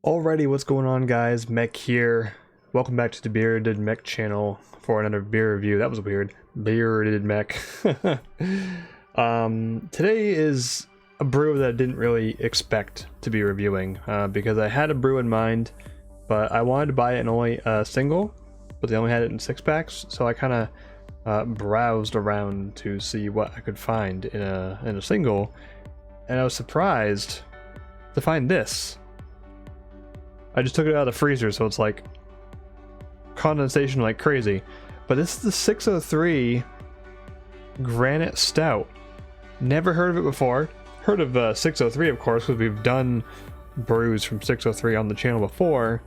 Alrighty, what's going on, guys? Mech here. Welcome back to the BeerdedMECH channel for another beer review. That was weird. BeerdedMECH. Today is a brew that I didn't really expect to be reviewing because I had a brew in mind, but I wanted to buy it in only a single, but they only had it in 6-packs, so I kind of browsed around to see what I could find in a single, and I was surprised to find this. I just took it out of the freezer, so it's like condensation like crazy. But this is the 603 Granite Stout. Never heard of it before. Heard of 603, of course, because we've done brews from 603 on the channel before.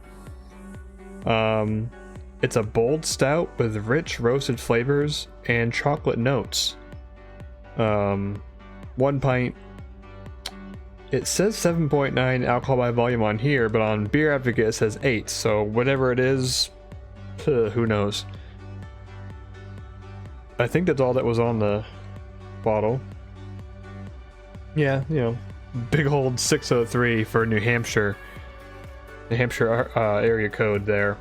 It's a bold stout with rich roasted flavors and chocolate notes. 1 pint. It says 7.9 alcohol by volume on here, but on Beer Advocate it says 8, so whatever it is, who knows. I think that's all that was on the bottle. Yeah, you know, big old 603 for New Hampshire. New Hampshire area code there.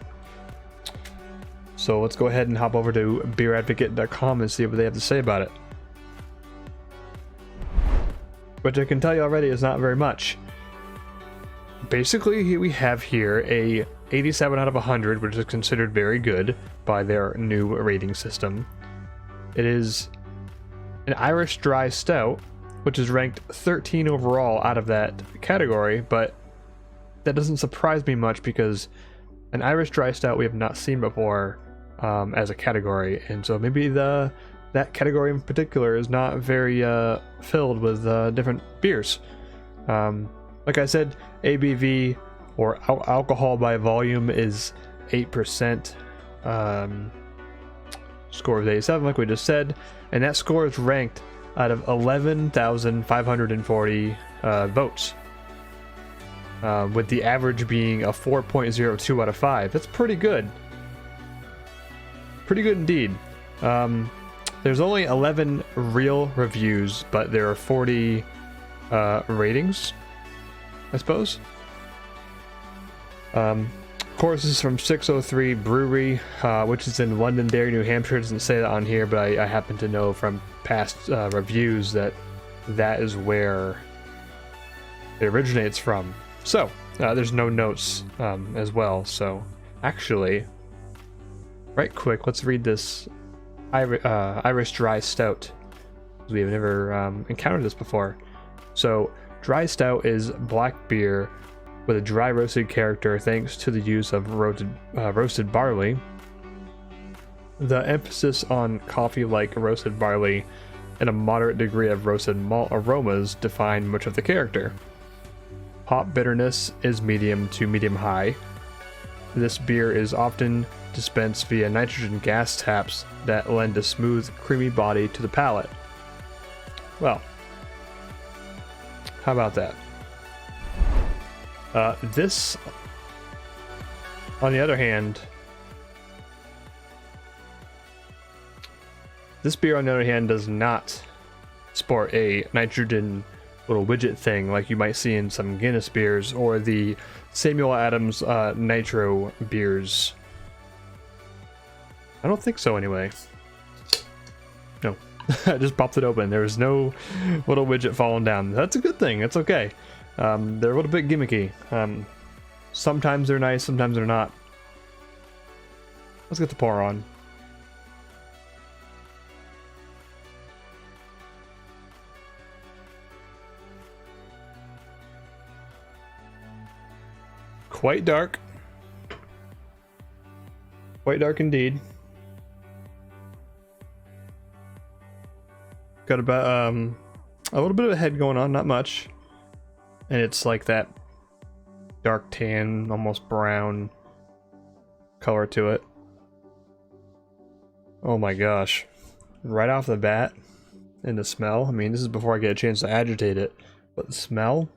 So let's go ahead and hop over to BeerdedMECH.com and see what they have to say about it. Which I can tell you already is not very much. Basically, we have here a 87 out of 100, which is considered very good by their new rating system. It is an Irish Dry Stout, which is ranked 13 overall out of that category, but that doesn't surprise me much because an Irish Dry Stout we have not seen before as a category, and so maybe that category in particular is not very filled with different beers. Like I said, ABV or alcohol by volume is 8%. Score is 87, like we just said, and that score is ranked out of 11,540 votes, with the average being a 4.02 out of 5. That's pretty good. Pretty good indeed. There's only 11 real reviews, but there are 40 ratings, I suppose. Of course, this is from 603 Brewery, which is in Londonderry, New Hampshire. It doesn't say that on here, but I happen to know from past reviews that that is where it originates from. So, there's no notes as well. So, actually, right quick, let's read this Irish Dry Stout. We have never encountered this before. So, Dry Stout is black beer with a dry roasted character thanks to the use of roasted barley. The emphasis on coffee-like roasted barley and a moderate degree of roasted malt aromas define much of the character. Hop bitterness is medium to medium high. This beer is often dispensed via nitrogen gas taps that lend a smooth, creamy body to the palate. Well, how about that? This, on the other hand, this beer, on the other hand, does not sport a nitrogen little widget thing like you might see in some Guinness beers or the Samuel Adams Nitro beers. I don't think so, anyway. No. I just popped it open. There was no little widget falling down. That's a good thing. It's okay. They're a little bit gimmicky. Sometimes they're nice, sometimes they're not. Let's get the pour on. Quite dark. Quite dark indeed. Got about a little bit of a head going on, not much. And it's like that dark tan, almost brown color to it. Oh my gosh. Right off the bat, and the smell, I mean, this is before I get a chance to agitate it, but the smell,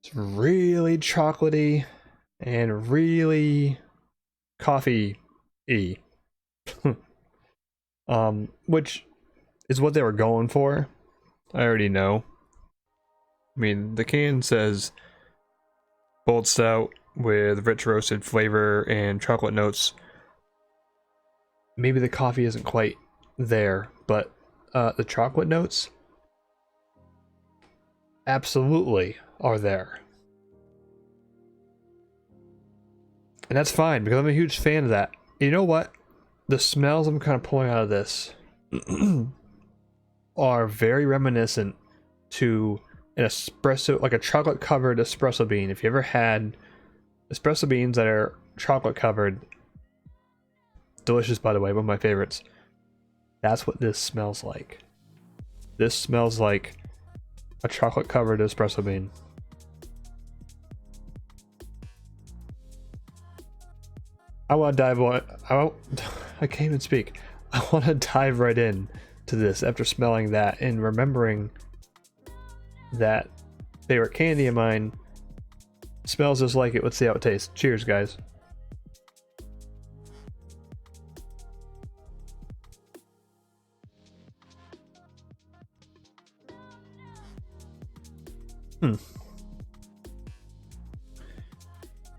it's really chocolatey and really coffee-y. Which is what they were going for. I already know. I mean, the can says bold stout with rich roasted flavor and chocolate notes. Maybe the coffee isn't quite there, but the chocolate notes absolutely are there. And that's fine, because I'm a huge fan of that. You know what? The smells I'm kind of pulling out of this are very reminiscent to an espresso, like a chocolate covered espresso bean. If you ever had espresso beans that are chocolate covered, delicious by the way, one of my favorites. That's what this smells like. This smells like a chocolate covered espresso bean. I want to dive on. I can't even speak. I want to dive right in to this after smelling that and remembering that favorite candy of mine smells just like it. Let's see how it tastes. Cheers, guys.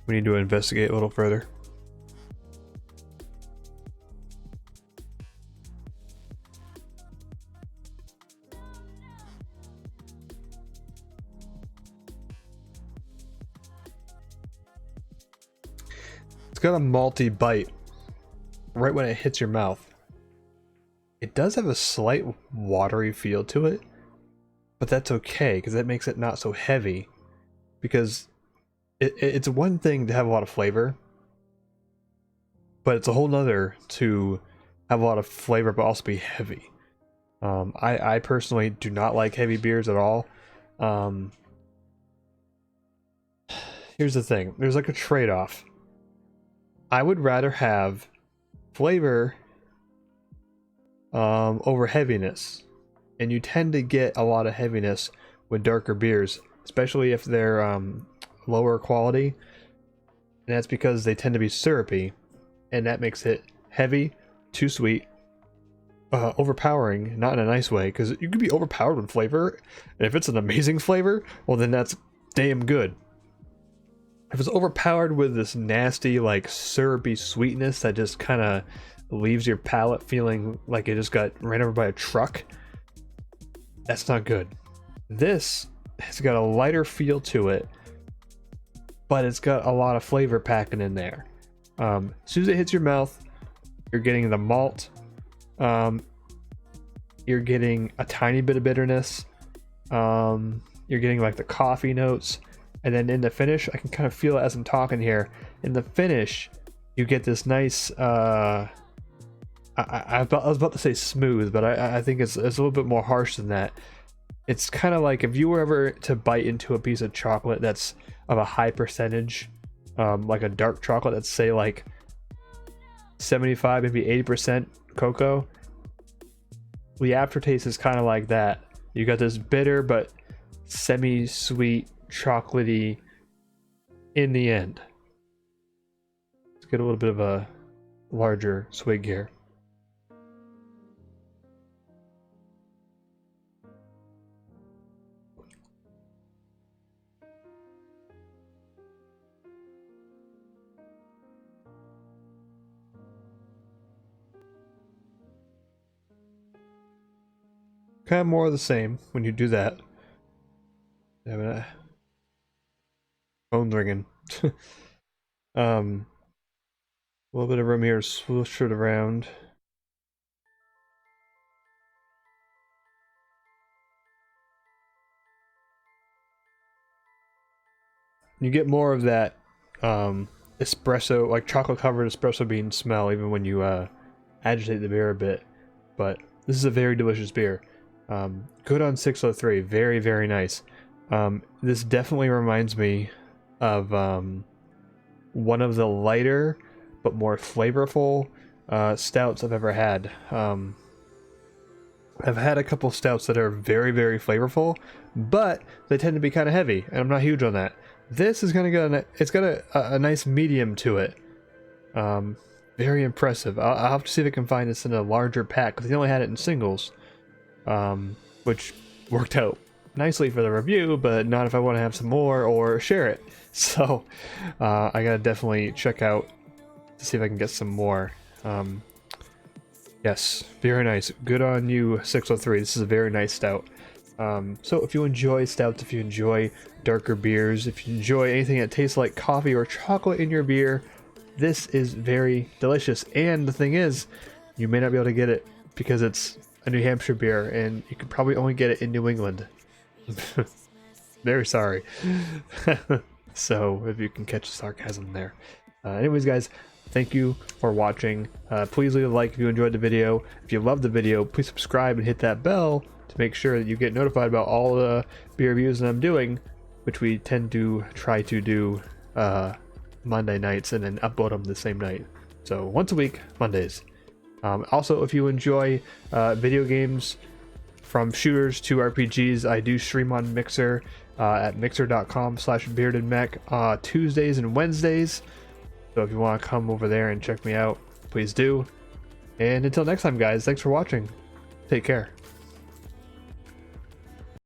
We need to investigate a little further. It's got a malty bite right when it hits your mouth. It does have a slight watery feel to it, but that's okay because that makes it not so heavy. Because it's one thing to have a lot of flavor, but it's a whole nother to have a lot of flavor but also be heavy. I personally do not like heavy beers at all. Here's the thing, there's like a trade-off. I would rather have flavor over heaviness, and you tend to get a lot of heaviness with darker beers, especially if they're lower quality, and that's because they tend to be syrupy, and that makes it heavy, too sweet, overpowering, not in a nice way, because you could be overpowered with flavor, and if it's an amazing flavor, well then that's damn good. If it's overpowered with this nasty, like, syrupy sweetness that just kind of leaves your palate feeling like it just got ran over by a truck, that's not good. This has got a lighter feel to it, but it's got a lot of flavor packing in there. As soon as it hits your mouth, you're getting the malt, you're getting a tiny bit of bitterness, you're getting like the coffee notes, and then in the finish, I can kind of feel it as I'm talking here. In the finish, you get this nice, I was about to say smooth, but I think it's a little bit more harsh than that. It's kind of like if you were ever to bite into a piece of chocolate that's of a high percentage, like a dark chocolate that's say like 75, maybe 80% cocoa. The aftertaste is kind of like that. You got this bitter but semi-sweet, chocolatey in the end. Let's get a little bit of a larger swig here. Kind of more of the same when you do that. Phone ringing. A little bit of room here to swoosh it around. You get more of that espresso, like chocolate covered espresso bean smell even when you agitate the beer a bit. But this is a very delicious beer. Good on 603, very, very nice. This definitely reminds me of one of the lighter but more flavorful stouts I've ever had. I've had a couple stouts that are very, very flavorful, but they tend to be kind of heavy, and I'm not huge on that. This is gonna get it's got a nice medium to it. Very impressive. I'll have to see if I can find this in a larger pack, because they only had it in singles, which worked out nicely for the review, but not if I want to have some more or share it. So I gotta definitely check out to see if I can get some more. Yes, very nice. Good on you, 603. This is a very nice stout. So if you enjoy stouts, if you enjoy darker beers, if you enjoy anything that tastes like coffee or chocolate in your beer, this is very delicious. And the thing is, you may not be able to get it because it's a New Hampshire beer, and you could probably only get it in New England. Very sorry. So if you can catch the sarcasm there. Anyways, guys, thank you for watching. Please leave a like if you enjoyed the video. If you loved the video, please subscribe and hit that bell to make sure that you get notified about all the beer reviews that I'm doing, which we tend to try to do Monday nights and then upload them the same night. So once a week, Mondays. Also, if you enjoy video games from shooters to RPGs, I do stream on Mixer at mixer.com/BeerdedMECH Tuesdays and Wednesdays. So if you want to come over there and check me out, please do. And until next time, guys, thanks for watching. Take care.